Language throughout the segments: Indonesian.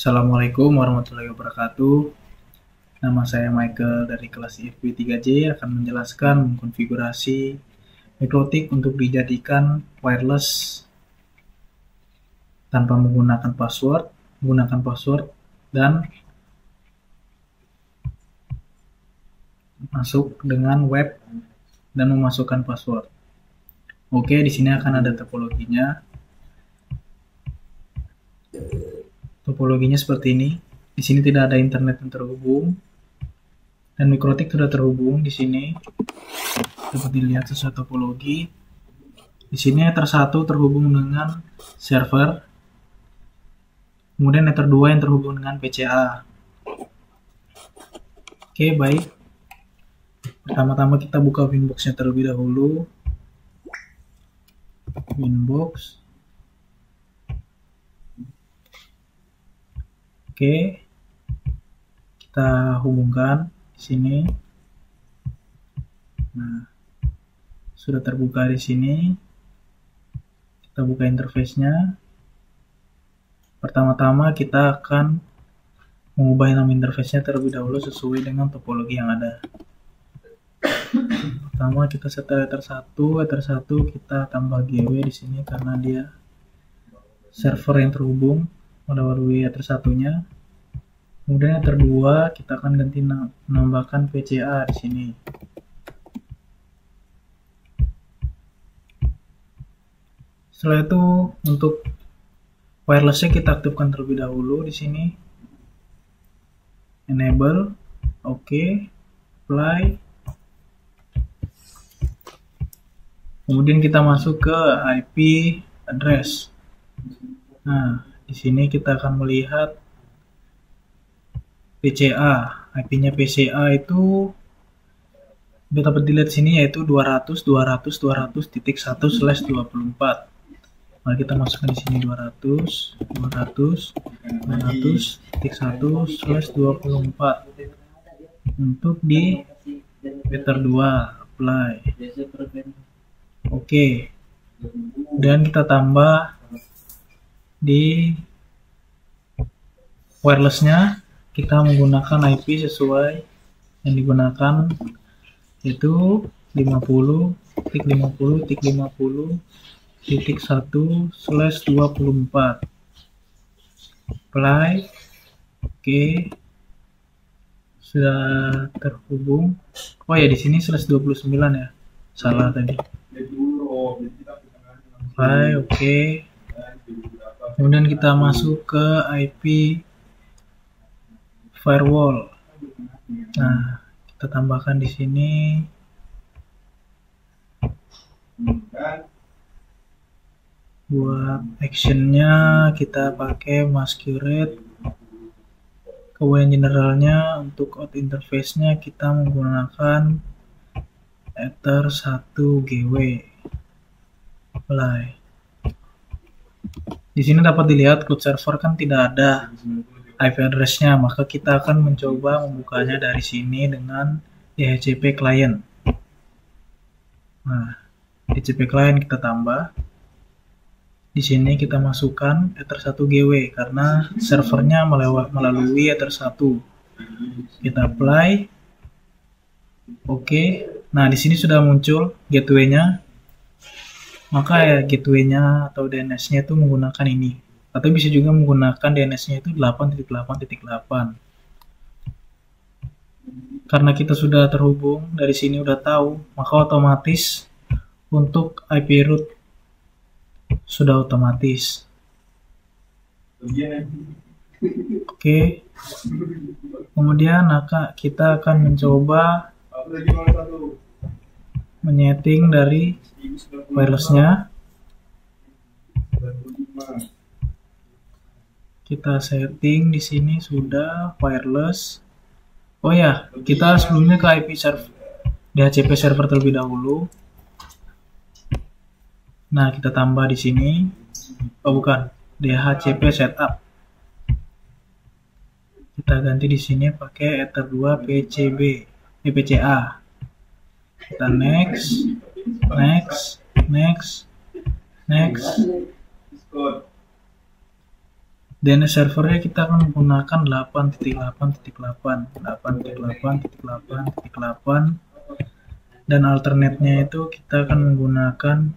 Assalamualaikum warahmatullahi wabarakatuh. Nama saya Michael dari kelas IFB 3J akan menjelaskan mengkonfigurasi mikrotik untuk dijadikan wireless tanpa menggunakan password, dan masuk dengan web dan memasukkan password. Oke, di sini akan ada topologinya. Topologinya seperti ini. Di sini tidak ada internet yang terhubung, dan mikrotik sudah terhubung di sini. Dapat dilihat sesuai topologi. Di sini Ether 1 terhubung dengan server. Kemudian Ether 2 yang terhubung dengan PCA. Oke, baik. Pertama-tama kita buka Winbox-nya terlebih dahulu. Winbox. Oke, kita hubungkan di sini. Nah, sudah terbuka di sini. Kita buka interface-nya. Pertama-tama kita akan mengubah nama interface-nya terlebih dahulu sesuai dengan topologi yang ada. Pertama kita setel Ether 1 kita tambah GW di sini karena dia server yang terhubung melalui Ether 1-nya. Kemudian Ether 2 kita akan ganti menambahkan PCA di sini. Setelah itu untuk wireless-nya kita aktifkan terlebih dahulu di sini. Enable, oke, apply. Kemudian kita masuk ke IP address. Nah, di sini kita akan melihat PCA. IP-nya PCA itu dapat dilihat sini yaitu 200.200.1/24. Mari kita masukkan di sini 200.1/24 untuk di Ether 2 apply. Oke. Dan kita tambah di wireless-nya, kita menggunakan IP sesuai yang digunakan, yaitu 50.50.50.1/24. Apply. Oke. Sudah terhubung. Oh ya, di sini /29 ya. Salah tadi. Apply. Oke. Kemudian kita masuk ke IP firewall. Nah, kita tambahkan di sini. Buat actionnya kita pakai masquerade. Kemudian generalnya untuk out interface-nya kita menggunakan Ether 1 GW. Apply. Di sini dapat dilihat cloud server kan tidak ada IP address-nya, maka kita akan mencoba membukanya dari sini dengan DHCP client. Nah, DHCP client kita tambah. Di sini kita masukkan Ether 1 GW karena servernya melalui Ether 1. Kita apply. Oke. Nah, di sini sudah muncul gateway-nya. Maka ya gateway-nya atau DNS-nya itu menggunakan ini. Atau bisa juga menggunakan DNS-nya itu 8.8.8. Karena kita sudah terhubung, dari sini udah tahu, maka otomatis untuk IP root sudah otomatis. Oke. Kemudian kita akan mencoba menyeting dari wireless-nya. Kita setting di sini sudah wireless. Oh ya, kita sebelumnya ke IP server DHCP server terlebih dahulu. Nah, kita tambah di sini. Oh, bukan. DHCP setup. Kita ganti di sini pakai Ether 2 PCA. Kita next. DNS servernya kita akan menggunakan 8.8.8 dan alternate-nya itu kita akan menggunakan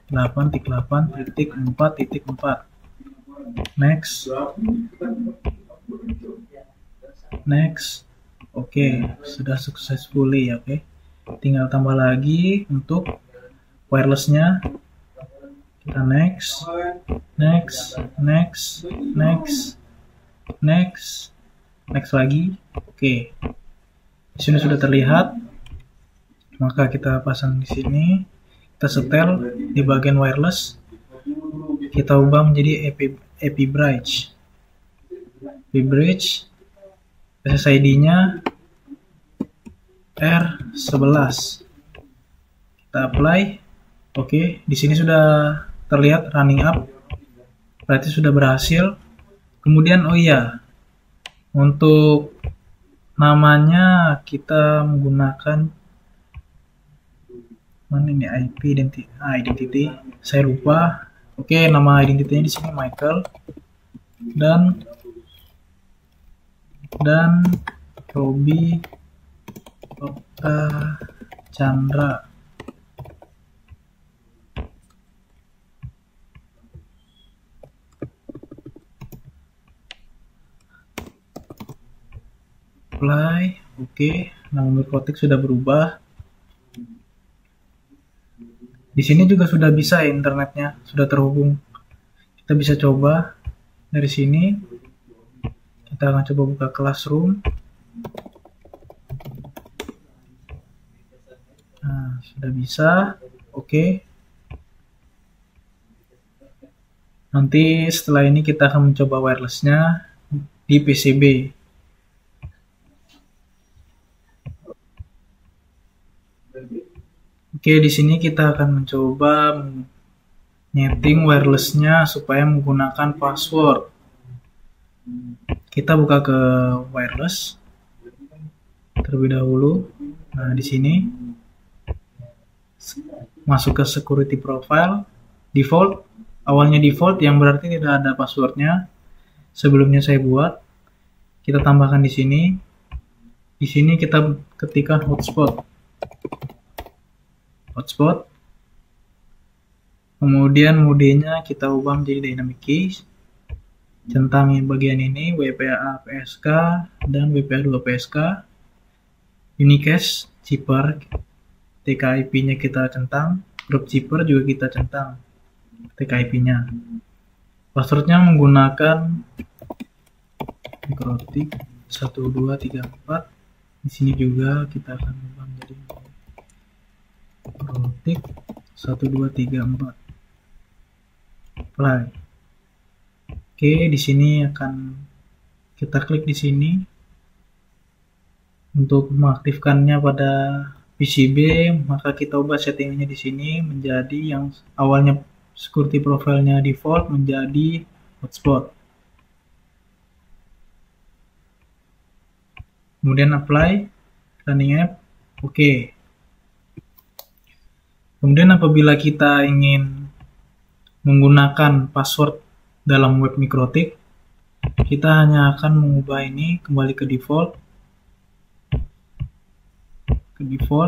8.8.4.4. Next. Oke, sudah successfully. Oke, tinggal tambah lagi untuk wirelessnya. Kita next lagi. Oke, di sini sudah terlihat. Maka kita pasang di sini, kita setel di bagian wireless, kita ubah menjadi IP bridge. SSID-nya R11. Kita apply. Oke, di sini sudah terlihat running up, berarti sudah berhasil. Kemudian oh iya, untuk namanya kita menggunakan mana ini, IP identity saya lupa. Oke, nama identitinya di sini Michael dan Robi Okta Chandra. Apply. Oke, nama mikrotik sudah berubah. Di sini juga sudah bisa ya, internetnya sudah terhubung. Kita bisa coba dari sini. Kita akan coba buka Classroom. Nah, sudah bisa. Oke. Nanti setelah ini kita akan mencoba wirelessnya di PCB. Oke, di sini kita akan mencoba nyeting wirelessnya supaya menggunakan password. Kita buka ke wireless terlebih dahulu. Nah, di sini masuk ke security profile, default. Awalnya default yang berarti tidak ada passwordnya. Sebelumnya saya buat. Kita tambahkan di sini. Di sini kita ketikkan hotspot. Kemudian modenya kita ubah menjadi dynamic keys. Centang bagian ini WPA PSK dan WPA2 PSK. Unicast zipper, TKIP-nya kita centang, group zipper juga kita centang TKIP-nya. Passwordnya menggunakan mikrotik 1234. Di sini juga kita akan ubah menjadi mikrotik 1234. Apply. Oke, di sini akan kita klik di sini untuk mengaktifkannya pada PCB, maka kita ubah settingnya di sini menjadi yang awalnya security profile-nya default menjadi hotspot. Kemudian apply, running app, oke. Kemudian apabila kita ingin menggunakan password dalam web mikrotik, kita hanya akan mengubah ini kembali ke default,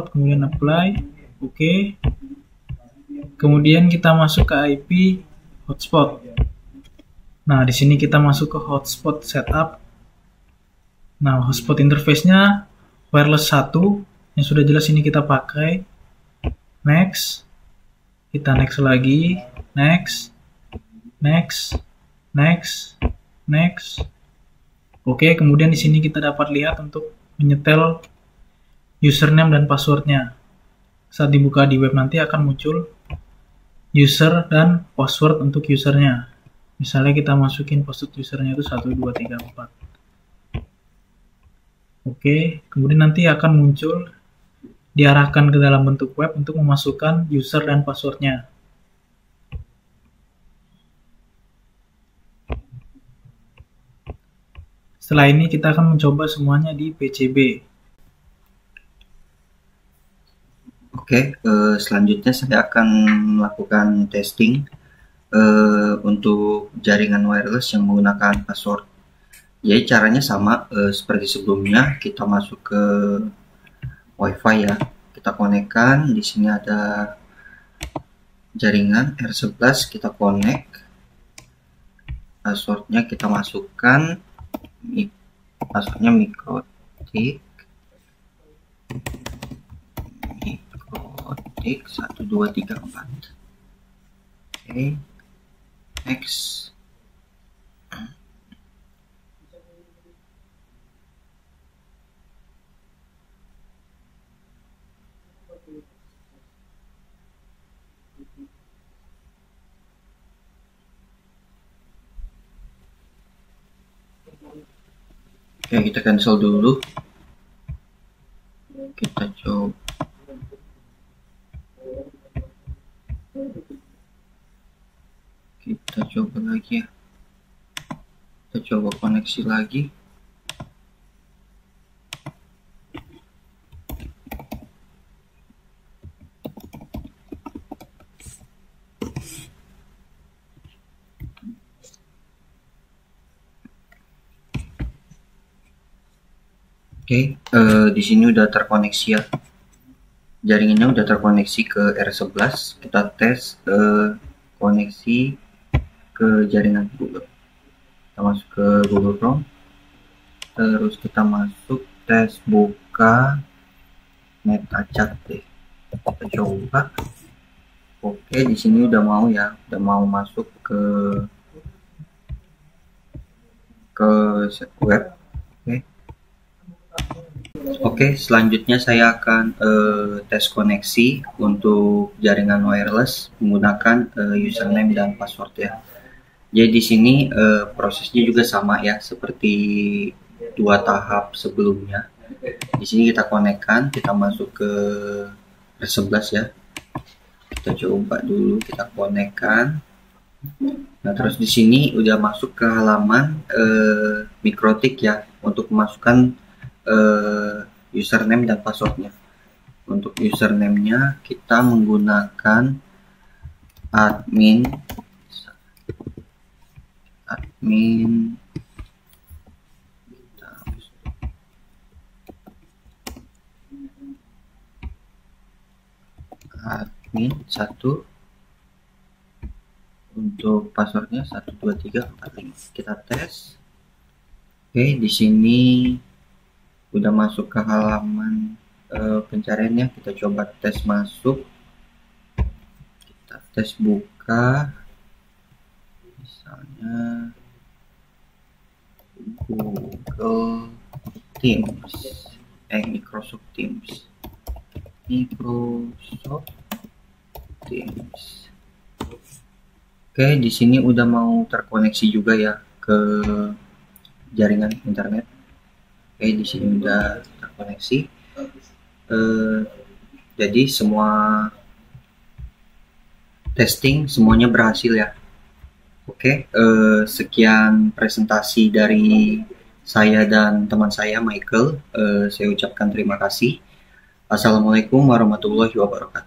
kemudian apply, oke. Kemudian kita masuk ke IP hotspot. Nah, di sini kita masuk ke hotspot setup. Nah, hotspot interface-nya wireless 1 yang sudah jelas ini kita pakai. Next, kita next lagi, next. Oke, kemudian di sini kita dapat lihat untuk menyetel username dan passwordnya. Saat dibuka di web nanti akan muncul user dan password untuk usernya. Misalnya kita masukin password usernya itu 1234. Oke, kemudian nanti akan muncul diarahkan ke dalam bentuk web untuk memasukkan user dan passwordnya. Setelah ini kita akan mencoba semuanya di PCB. Oke, selanjutnya saya akan melakukan testing untuk jaringan wireless yang menggunakan password. Jadi caranya sama seperti sebelumnya, kita masuk ke WiFi ya, kita konekkan. Di sini ada jaringan R11, kita connect. Passwordnya kita masukkan, passwordnya mikrotik 1 2 3 4. Oke, next. Oke, kita cancel dulu. Kita coba lagi ya. Kita coba koneksi lagi. Oke, di sini udah terkoneksi ya. Jaringannya udah terkoneksi ke R11. Kita tes koneksi ke jaringan Google. Kita masuk ke Google Chrome. Terus kita masuk tes buka MetaChat deh. Kita coba. Oke, di sini udah mau ya, udah mau masuk ke web. Oke, selanjutnya saya akan tes koneksi untuk jaringan wireless menggunakan username dan password ya. Jadi di sini prosesnya juga sama ya seperti 2 tahap sebelumnya. Di sini kita konekkan, kita masuk ke R11 ya. Kita coba dulu, kita konekkan. Nah, terus di sini udah masuk ke halaman mikrotik ya untuk memasukkan username dan passwordnya. Untuk username-nya kita menggunakan admin admin 1. Untuk passwordnya 1 2 3 4 5. Kita tes. Oke, di sini udah masuk ke halaman pencariannya. Kita coba tes masuk. Kita tes buka. Misalnya Google Teams. Microsoft Teams. Oke, di sini udah mau terkoneksi juga ya ke jaringan internet. Oke, di sini udah terkoneksi. Jadi semua testing semuanya berhasil ya. Oke, sekian presentasi dari saya dan teman saya Michael. Saya ucapkan terima kasih. Assalamualaikum warahmatullahi wabarakatuh.